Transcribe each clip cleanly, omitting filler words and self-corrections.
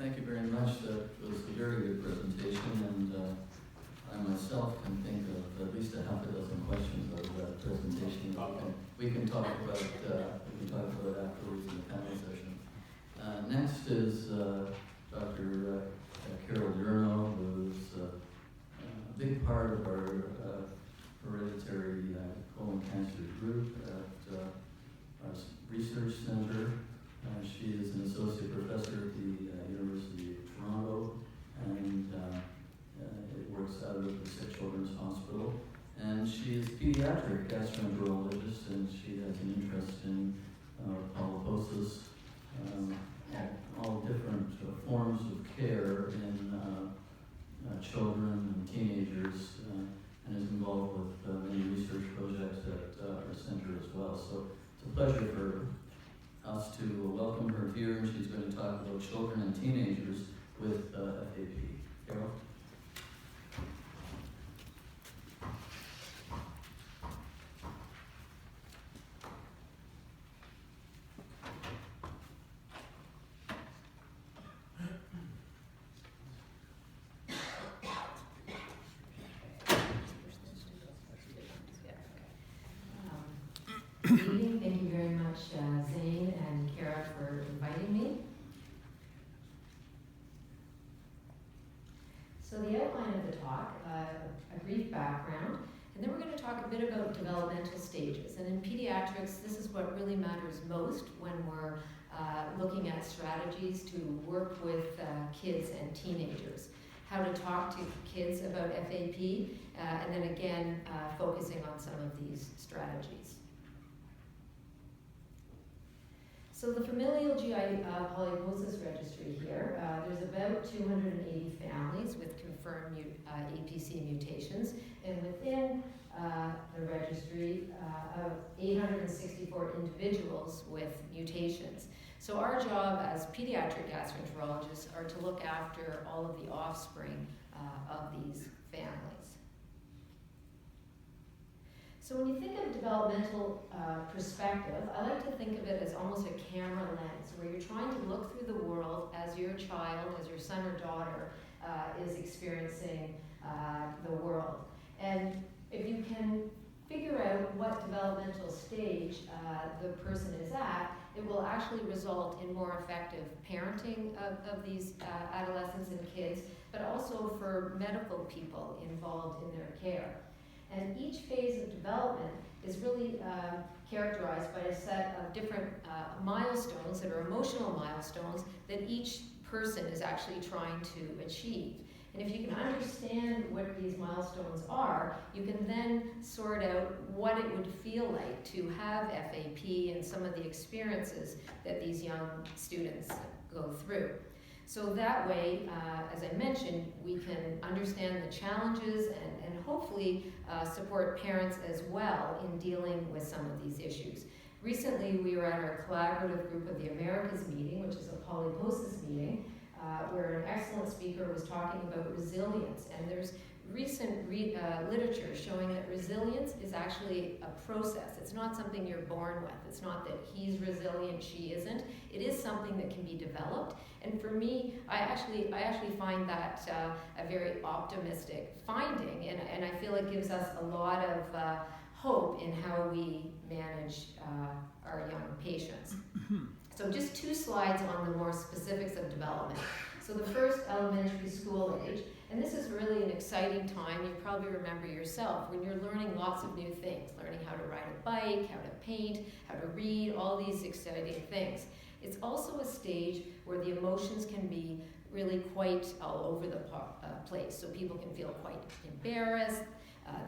Thank you very much. That was a very good presentation, and I myself can think of at least a half a dozen questions out of that presentation. We can talk about afterwards in the panel session. Next is Dr. Carol Durno, who's a big part of our hereditary colon cancer group at our research center. She is an associate professor at the University of Toronto, and it works out of the Sick Children's Hospital. And she is a pediatric gastroenterologist, and she has an interest in polyposis, all different forms of care in children and teenagers, and is involved with many research projects at our center as well. So it's a pleasure for us to welcome her here, and she's going to talk about children and teenagers with FAP. Carol? Good evening. Thank you very much, Zane and Kara, for inviting me. So the outline of the talk, a brief background, and then we're going to talk a bit about developmental stages. And in pediatrics, this is what really matters most when we're looking at strategies to work with kids and teenagers. How to talk to kids about FAP, and then again, focusing on some of these strategies. So the familial GI polyposis registry here, there's about 280 families with confirmed APC mutations, and within the registry, 864 individuals with mutations. So our job as pediatric gastroenterologists are to look after all of the offspring of these families. So when you think of developmental perspective, I like to think of it as almost a camera lens, where you're trying to look through the world as your child, as your son or daughter is experiencing the world. And if you can figure out what developmental stage the person is at, it will actually result in more effective parenting of these adolescents and kids, but also for medical people involved in their care. And each phase of development is really characterized by a set of different milestones that are emotional milestones that each person is actually trying to achieve. And if you can understand what these milestones are, you can then sort out what it would feel like to have FAP and some of the experiences that these young students go through. So that way, as I mentioned, we can understand the challenges and hopefully support parents as well in dealing with some of these issues. Recently, we were at our collaborative Group of the Americas meeting, which is a polyposis meeting, where an excellent speaker was talking about resilience. And there's recent literature showing that resilience is actually a process. It's not something you're born with. It's not that he's resilient, she isn't. It is something that can be developed. And for me, I actually find that a very optimistic finding, and I feel it gives us a lot of hope in how we manage our young patients. So just 2 slides on the more specifics of development. So the first, elementary school age, and this is really an exciting time. You probably remember yourself when you're learning lots of new things, learning how to ride a bike, how to paint, how to read, all these exciting things. It's also a stage where the emotions can be really quite all over the place. So people can feel quite embarrassed,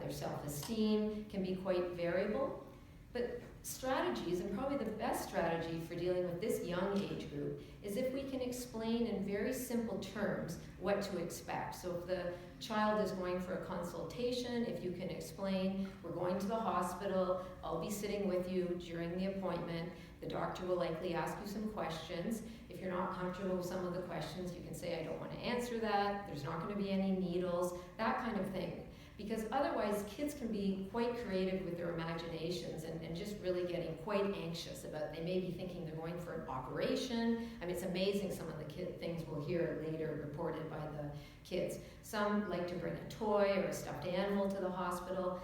their self-esteem can be quite variable. But strategies, and probably the best strategy for dealing with this young age group, is if we can explain in very simple terms what to expect. So if the child is going for a consultation, if you can explain, we're going to the hospital, I'll be sitting with you during the appointment, the doctor will likely ask you some questions. If you're not comfortable with some of the questions, you can say, I don't want to answer that, there's not going to be any needles, that kind of thing. because otherwise kids can be quite creative with their imaginations and just really getting quite anxious about, they may be thinking they're going for an operation. I mean, it's amazing some of the things we'll hear later reported by the kids. Some like to bring a toy or a stuffed animal to the hospital.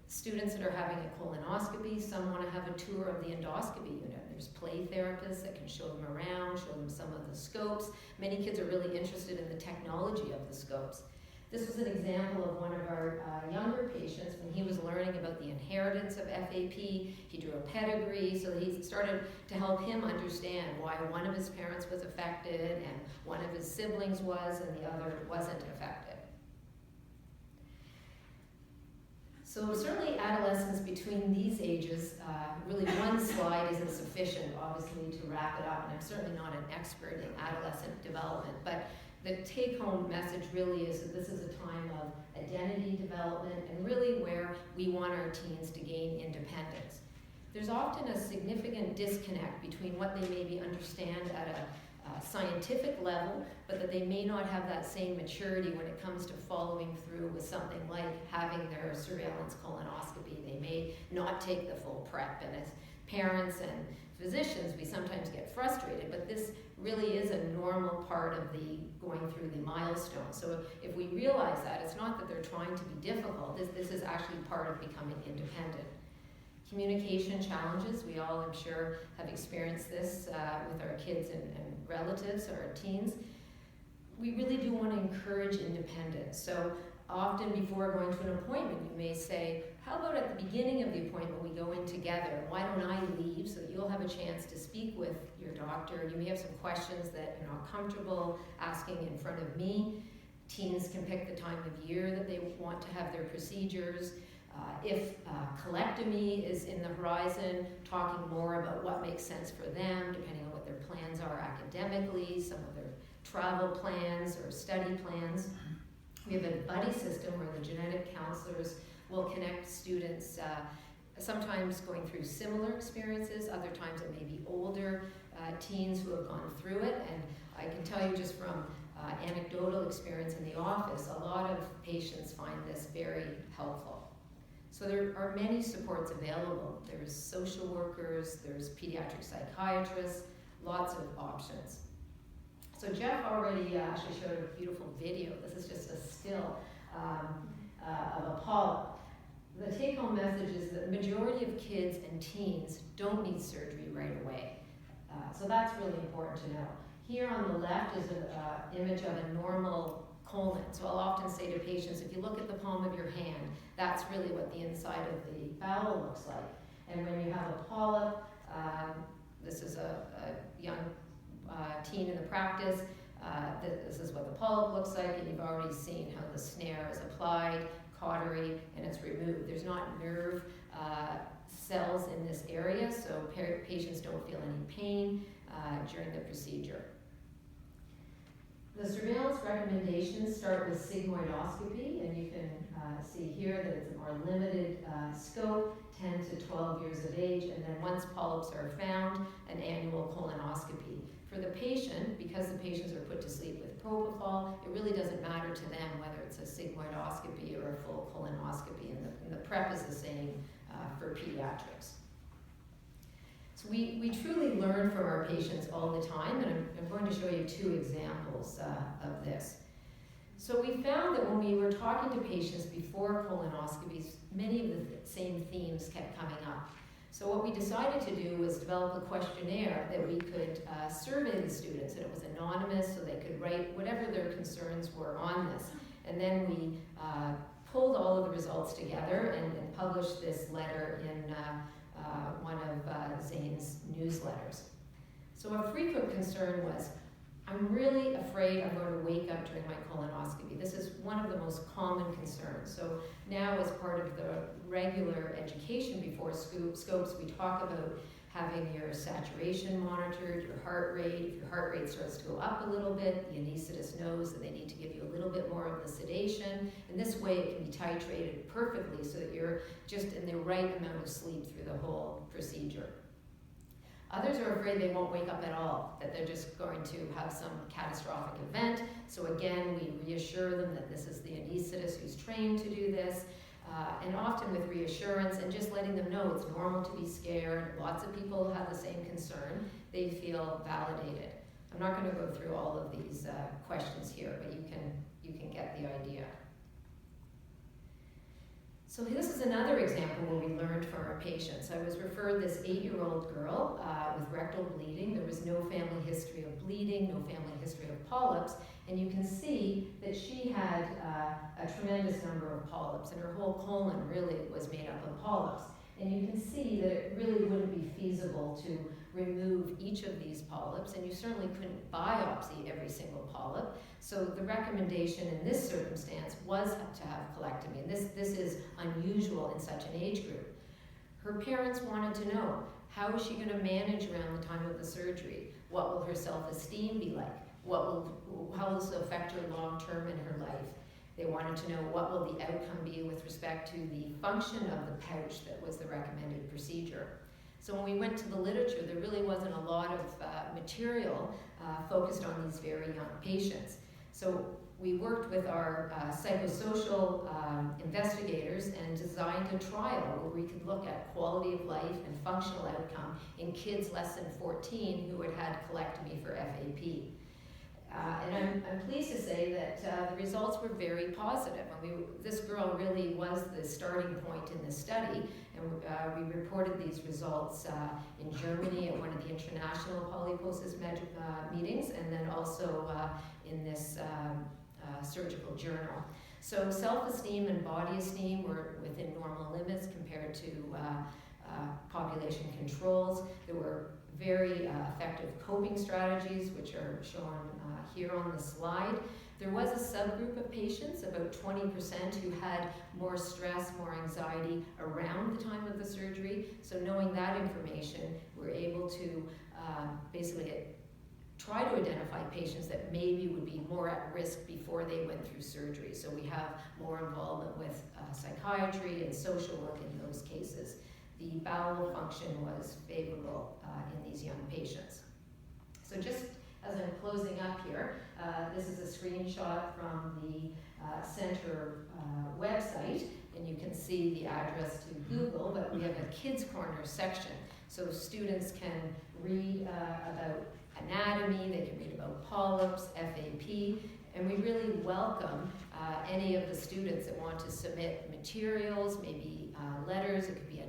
Students that are having a colonoscopy, some want to have a tour of the endoscopy unit. There's play therapists that can show them around, show them some of the scopes. Many kids are really interested in the technology of the scopes. This was an example of one of our younger patients when he was learning about the inheritance of FAP. He drew a pedigree, so he started to help him understand why one of his parents was affected and one of his siblings was and the other wasn't affected. So certainly adolescents between these ages, really one slide isn't sufficient, obviously, to wrap it up, and I'm certainly not an expert in adolescent development, but the take-home message really is that this is a time of identity development and really where we want our teens to gain independence. There's often a significant disconnect between what they maybe understand at a scientific level, but that they may not have that same maturity when it comes to following through with something like having their surveillance colonoscopy. They may not take the full prep, and as parents and physicians, we sometimes get frustrated, but this really is a normal part of the going through the milestone. So if we realize that, it's not that they're trying to be difficult, this is actually part of becoming independent. Communication challenges, we all, I'm sure, have experienced this with our kids and relatives or our teens. We really do want to encourage independence. So often before going to an appointment, you may say, how about at the beginning of the appointment we go in together? Why don't I leave so that you'll have a chance to speak with your doctor? You may have some questions that you're not comfortable asking in front of me. Teens can pick the time of year that they want to have their procedures. If colectomy is in the horizon, talking more about what makes sense for them, depending on what their plans are academically, some of their travel plans or study plans. We have a buddy system where the genetic counselors will connect students, sometimes going through similar experiences, other times it may be older teens who have gone through it. And I can tell you just from anecdotal experience in the office, a lot of patients find this very helpful. So there are many supports available. There's social workers, there's pediatric psychiatrists, lots of options. So Jeff already actually showed a beautiful video. This is just a still of a polyp. The take-home message is that the majority of kids and teens don't need surgery right away. So that's really important to know. Here on the left is an image of a normal colon. So I'll often say to patients, if you look at the palm of your hand, that's really what the inside of the bowel looks like. And when you have a polyp, this is a young teen in the practice, this is what the polyp looks like, and you've already seen how the snare is applied, cautery, and it's removed. There's not nerve cells in this area, so patients don't feel any pain during the procedure. The surveillance recommendations start with sigmoidoscopy, and you can see here that it's a more limited scope, 10 to 12 years of age, and then once polyps are found, an annual colonoscopy. For the patient, because the patients are put to sleep with propofol, it really doesn't matter to them whether it's a sigmoidoscopy or a full colonoscopy, and the prep is the same for pediatrics. So we truly learn from our patients all the time, and I'm going to show you two examples of this. So we found that when we were talking to patients before colonoscopies, many of the same themes kept coming up. So what we decided to do was develop a questionnaire that we could survey the students, and it was anonymous, so they could write whatever their concerns were on this. And then we pulled all of the results together and published this letter in one of Zane's newsletters. So a frequent concern was, I'm really afraid I'm going to wake up during my colonoscopy. This is one of the most common concerns. So now, as part of the regular education before scopes, we talk about having your saturation monitored, your heart rate. If your heart rate starts to go up a little bit, the anesthetist knows that they need to give you a little bit more of the sedation. And this way it can be titrated perfectly so that you're just in the right amount of sleep through the whole procedure. Others are afraid they won't wake up at all, that they're just going to have some catastrophic event. So again, we reassure them that this is the anesthetist who's trained to do this. And often with reassurance and just letting them know it's normal to be scared. Lots of people have the same concern. They feel validated. I'm not going to go through all of these questions here, but you can get the idea. So this is another example where we learned from our patients. I was referred this 8-year-old girl with rectal bleeding. There was no family history of bleeding, no family history of polyps, and you can see that she had a tremendous number of polyps, and her whole colon really was made up of polyps. And you can see that it really wouldn't be feasible to remove each of these polyps, and you certainly couldn't biopsy every single polyp. So the recommendation in this circumstance was to have colectomy, and this is unusual in such an age group. Her parents wanted to know, how is she going to manage around the time of the surgery? What will her self-esteem be like? How will this affect her long-term in her life? They wanted to know what will the outcome be with respect to the function of the pouch that was the recommended procedure. So when we went to the literature, there really wasn't a lot of material focused on these very young patients. So we worked with our psychosocial investigators and designed a trial where we could look at quality of life and functional outcome in kids less than 14 who had had colectomy for FAP. And I'm pleased to say that the results were very positive. This girl really was the starting point in this study, and we reported these results in Germany at one of the international polyposis meetings, and then also in this surgical journal. So self-esteem and body esteem were within normal limits compared to population controls. There were very effective coping strategies, which are shown here on the slide. There was a subgroup of patients, about 20%, who had more stress, more anxiety around the time of the surgery. So knowing that information, we're able to basically try to identify patients that maybe would be more at risk before they went through surgery. So we have more involvement with psychiatry and social work in those cases. The bowel function was favorable in these young patients. So just as I'm closing up here, this is a screenshot from the center website, and you can see the address to Google, but we have a Kids Corner section. So students can read about anatomy, they can read about polyps, FAP, and we really welcome any of the students that want to submit materials, maybe letters, it could be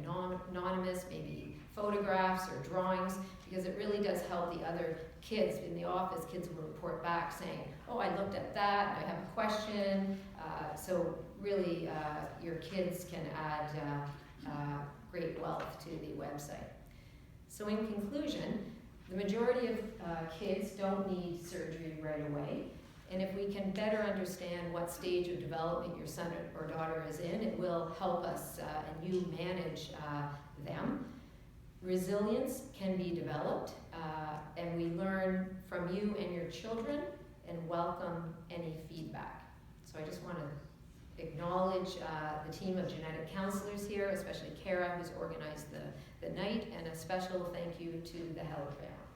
anonymous, maybe photographs or drawings, because it really does help the other kids in the office. Kids will report back saying, oh, I looked at that, I have a question. So really, your kids can add great wealth to the website. So in conclusion, the majority of kids don't need surgery right away. And if we can better understand what stage of development your son or daughter is in, it will help us and you manage them. Resilience can be developed, and we learn from you and your children and welcome any feedback. So I just want to acknowledge the team of genetic counselors here, especially Kara, who's organized the night, and a special thank you to the Heller family.